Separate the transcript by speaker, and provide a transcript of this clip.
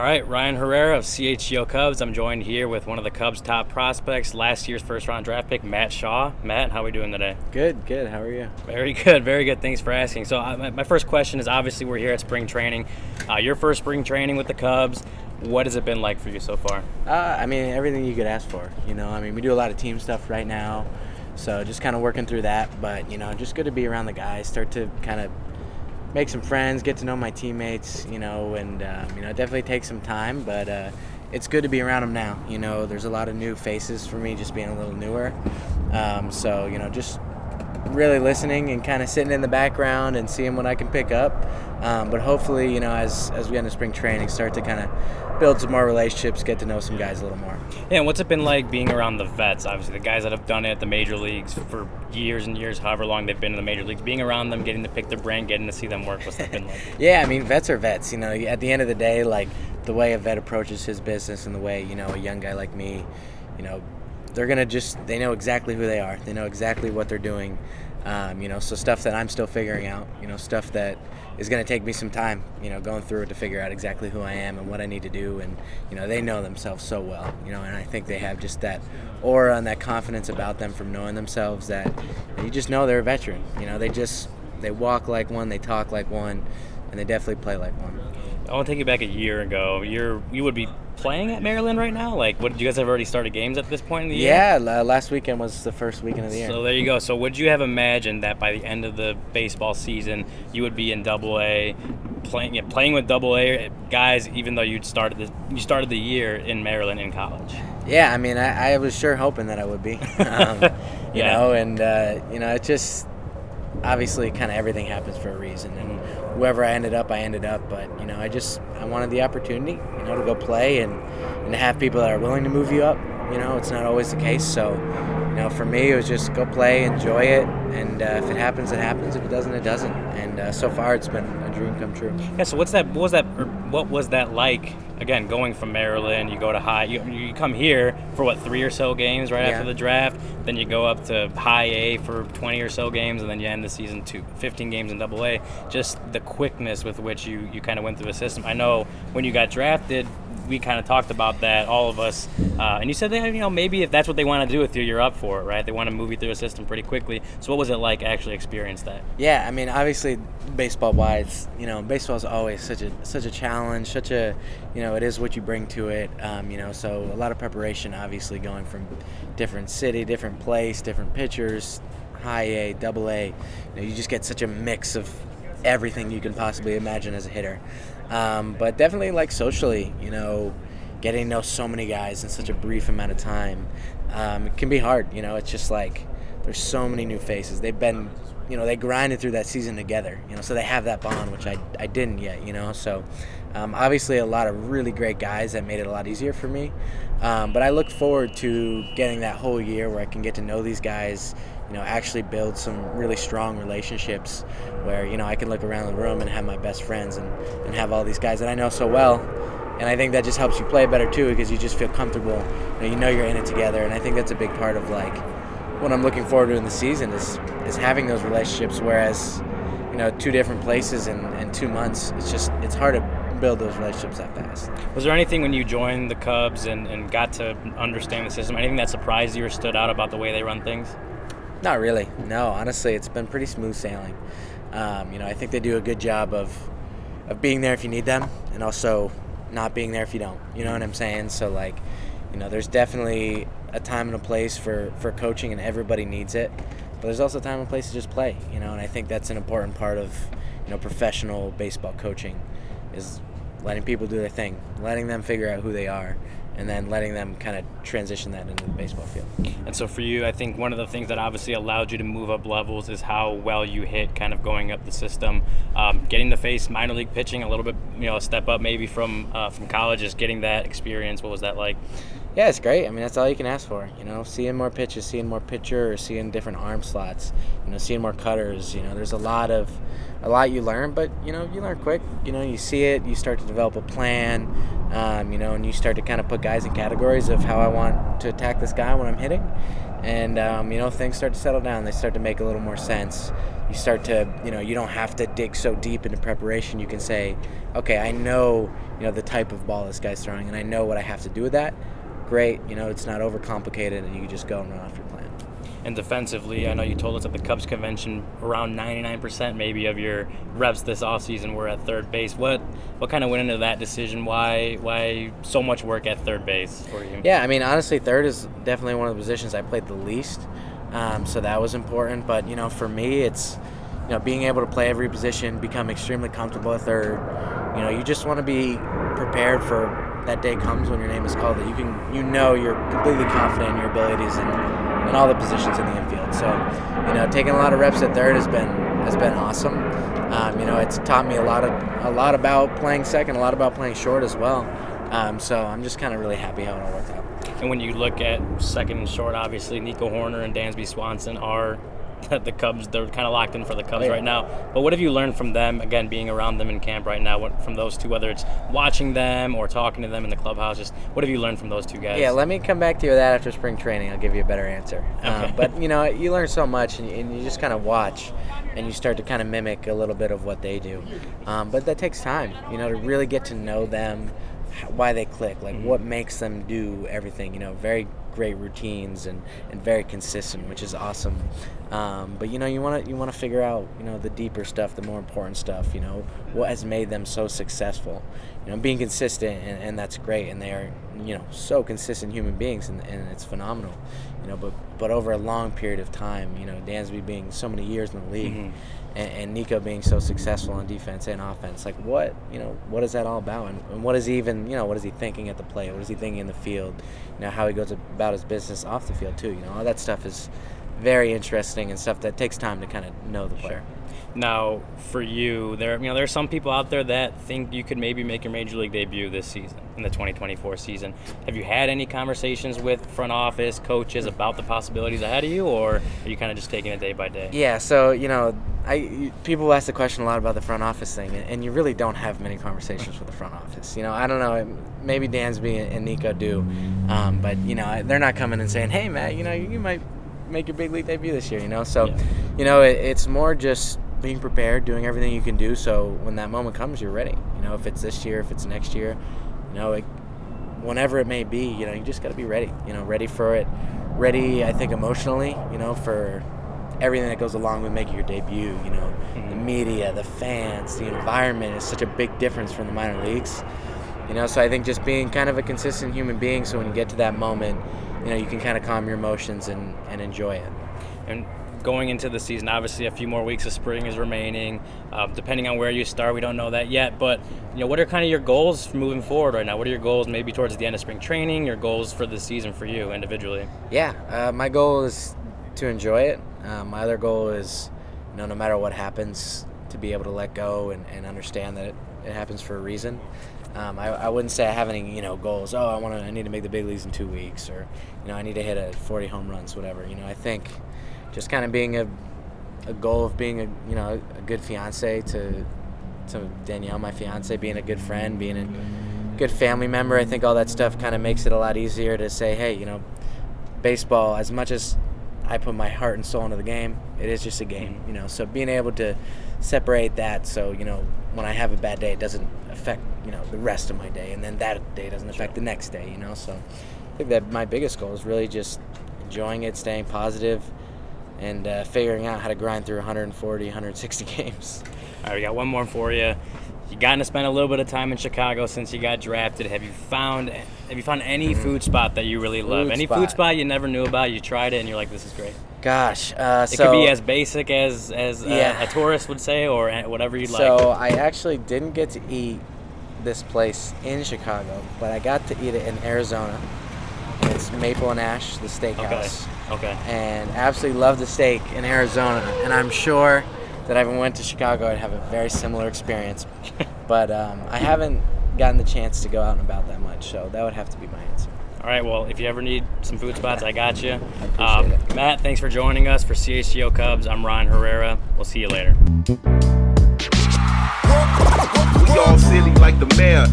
Speaker 1: All right, Ryan Herrera of CHGO Cubs. I'm joined here with one of the Cubs' top prospects, last year's first-round draft pick, Matt Shaw. Matt, how are we doing today?
Speaker 2: Good. How are you?
Speaker 1: Very good. Thanks for asking. So my first question is, obviously we're here at spring training. Your first spring training with the Cubs. What has it been like for you so far?
Speaker 2: Everything you could ask for. We do a lot of team stuff right now, so just kind of working through that. But, just good to be around the guys, start to kind of make some friends, get to know my teammates, and it definitely takes some time, but it's good to be around them now. There's a lot of new faces for me, just being a little newer. Just really listening and kind of sitting in the background and seeing what I can pick up. But hopefully, as we get into spring training, start to kind of build some more relationships, get to know some guys a little more.
Speaker 1: Yeah, and what's it been like being around the vets, obviously, the guys that have done it at the major leagues for years and years, however long they've been in the major leagues, being around them, getting to pick their brain, getting to see them work, what's that been like?
Speaker 2: Yeah, vets are vets. At the end of the day, like, the way a vet approaches his business and the way, a young guy like me, they're going to they know exactly who they are. They know exactly what they're doing. So stuff that I'm still figuring out, stuff that is going to take me some time, going through it to figure out exactly who I am and what I need to do. And, they know themselves so well, and I think they have just that aura and that confidence about them from knowing themselves that you just know they're a veteran. They walk like one, they talk like one, and they definitely play like one.
Speaker 1: I want to take you back a year ago. You would be playing at Maryland right now? Did you guys have already started games at this point in the year?
Speaker 2: Yeah, last weekend was the first weekend of the year.
Speaker 1: So there you go. So would you have imagined that by the end of the baseball season, you would be in AA, playing with AA guys, even though you started the year in Maryland in college?
Speaker 2: Yeah, I was sure hoping that I would be. It just obviously kind of everything happens for a reason, and whoever I ended up. But I wanted the opportunity, to go play and to have people that are willing to move you up. It's not always the case. So, for me, it was just go play, enjoy it, and if it happens, it happens. If it doesn't, it doesn't. And so far, it's been a dream come true.
Speaker 1: Yeah. So what was that like? Again, going from Maryland, you go to high. You come here for 3 or so games after the draft. Then you go up to high A for 20 or so games, and then you end the season 15 games in AA. Just the quickness with which you kind of went through the system. I know when you got drafted, we kind of talked about that, all of us, and you said that maybe if that's what they want to do with you, you're up for it, right? They want to move you through a system pretty quickly. So what was it like actually experience that?
Speaker 2: Yeah, obviously baseball-wise, baseball is always such a challenge, it is what you bring to it, so a lot of preparation, obviously, going from different city, different place, different pitchers, high A, AA, you just get such a mix of everything you can possibly imagine as a hitter. But definitely, socially, getting to know so many guys in such a brief amount of time, it can be hard. It's just there's so many new faces. They've been, they grinded through that season together, so they have that bond, which I didn't yet, So obviously a lot of really great guys that made it a lot easier for me. But I look forward to getting that whole year where I can get to know these guys, actually build some really strong relationships where, I can look around the room and have my best friends and have all these guys that I know so well. And I think that just helps you play better too, because you just feel comfortable, you know you're in it together. And I think that's a big part of what I'm looking forward to in the season is having those relationships, whereas, 2 different places in 2 months, it's hard to build those relationships that fast.
Speaker 1: Was there anything when you joined the Cubs and got to understand the system, anything that surprised you or stood out about the way they run things?
Speaker 2: Not really. No, honestly, it's been pretty smooth sailing. I think they do a good job of being there if you need them, and also not being there if you don't. You know what I'm saying? So, there's definitely a time and a place for coaching, and everybody needs it. But there's also a time and place to just play, and I think that's an important part of, professional baseball coaching is letting people do their thing, letting them figure out who they are, and then letting them kind of transition that into the baseball field.
Speaker 1: And so for you, I think one of the things that obviously allowed you to move up levels is how well you hit kind of going up the system. Getting to face minor league pitching a little bit, a step up maybe from college, just getting that experience. What was that like?
Speaker 2: Yeah, it's great. That's all you can ask for. Seeing more pitches, seeing more pitchers, seeing different arm slots, seeing more cutters. There's a lot you learn, but, you learn quick. You see it, you start to develop a plan, and you start to kind of put guys in categories of how I want to attack this guy when I'm hitting. And, things start to settle down. They start to make a little more sense. You start to, you don't have to dig so deep into preparation. You can say, okay, I know, the type of ball this guy's throwing, and I know what I have to do with that. Great. It's not overcomplicated, and you can just go and run off your plan.
Speaker 1: And defensively, I know you told us at the Cubs convention around 99% maybe of your reps this offseason were at third base. What kind of went into that decision? Why so much work at third base for you?
Speaker 2: Yeah, honestly, third is definitely one of the positions I played the least, so that was important. But, for me, it's, being able to play every position, become extremely comfortable at third. You just want to be prepared for that day comes when your name is called, that you're completely confident in your abilities and all the positions in the infield. So, taking a lot of reps at third has been awesome. It's taught me a lot about playing second, a lot about playing short as well. So I'm just kind of really happy how it all worked out.
Speaker 1: And when you look at second and short, obviously Nico Hoerner and Dansby Swanson are the Cubs. They're kind of locked in for the Cubs right now. But what have you learned from them, again, being around them in camp right now, from those two, whether it's watching them or talking to them in the clubhouse? Just what have you learned from those two guys?
Speaker 2: Yeah, let me come back to you with that after spring training. I'll give you a better answer.
Speaker 1: Okay.
Speaker 2: But, you learn so much, and you just kind of watch, and you start to kind of mimic a little bit of what they do. But that takes time, to really get to know them, why they click, what makes them do everything. Very great routines and very consistent, which is awesome. But you want to figure out the deeper stuff, the more important stuff. What has made them so successful. Being consistent, and that's great. And they are so consistent human beings, and it's phenomenal. But over a long period of time, Dansby being so many years in the league, and Nico being so successful on defense and offense, what is that all about? And what is he even, what is he thinking at the plate? What is he thinking in the field? How he goes about his business off the field too. All that stuff is very interesting and stuff that takes time to kind of know the player.
Speaker 1: Sure. Now, for you, there are some people out there that think you could maybe make your major league debut this season, in the 2024 season. Have you had any conversations with front office coaches about the possibilities ahead of you, or are you kind of just taking it day by day?
Speaker 2: Yeah, so people ask the question a lot about the front office thing, and you really don't have many conversations with the front office. I don't know, maybe Dansby and Nico do, but they're not coming and saying, "Hey, Matt, you might make your big league debut this year." So, it's more just being prepared, doing everything you can do, so when that moment comes, you're ready. If it's this year, if it's next year, whenever it may be, you just got to be ready. Ready for it. Ready, I think, emotionally. For everything that goes along with making your debut. The media, the fans, the environment is such a big difference from the minor leagues. So I think just being kind of a consistent human being, so when you get to that moment, you can kind of calm your emotions and enjoy it.
Speaker 1: And going into the season, obviously a few more weeks of spring is remaining. Depending on where you start, we don't know that yet. But what are kind of your goals moving forward right now? What are your goals maybe towards the end of spring training? Your goals for the season for you individually?
Speaker 2: Yeah, my goal is to enjoy it. My other goal is, no matter what happens, to be able to let go and understand that it happens for a reason. I wouldn't say I have any goals. I need to make the big leagues in 2 weeks, or I need to hit 40 home runs, whatever. I think just kind of being a goal of being a good fiance to Danielle, my fiance, being a good friend, being a good family member. I think all that stuff kind of makes it a lot easier to say, hey, baseball, as much as I put my heart and soul into the game, it is just a game. So being able to separate that, so when I have a bad day, it doesn't affect the rest of my day, and then that day doesn't affect the next day. So I think that my biggest goal is really just enjoying it, staying positive, and figuring out how to grind through 140, 160 games.
Speaker 1: All right, we got one more for you. You gotten to spend a little bit of time in Chicago since you got drafted. Have you found any food spot that you really love? Any food spot you never knew about? You tried it and you're like, this is great.
Speaker 2: Gosh,
Speaker 1: it could be as basic as a tourist would say, or whatever you'd like.
Speaker 2: So I actually didn't get to eat this place in Chicago, but I got to eat it in Arizona. And it's Maple and Ash, the steakhouse.
Speaker 1: Okay.
Speaker 2: And absolutely love the steak in Arizona, and I'm sure that if I went to Chicago, I'd have a very similar experience. But I haven't gotten the chance to go out and about that much, so that would have to be my answer.
Speaker 1: All right, well, if you ever need some food spots, I got you.
Speaker 2: I appreciate it.
Speaker 1: Matt, thanks for joining us for CHGO Cubs. I'm Ryan Herrera. We'll see you later.
Speaker 3: We all silly like the mayor.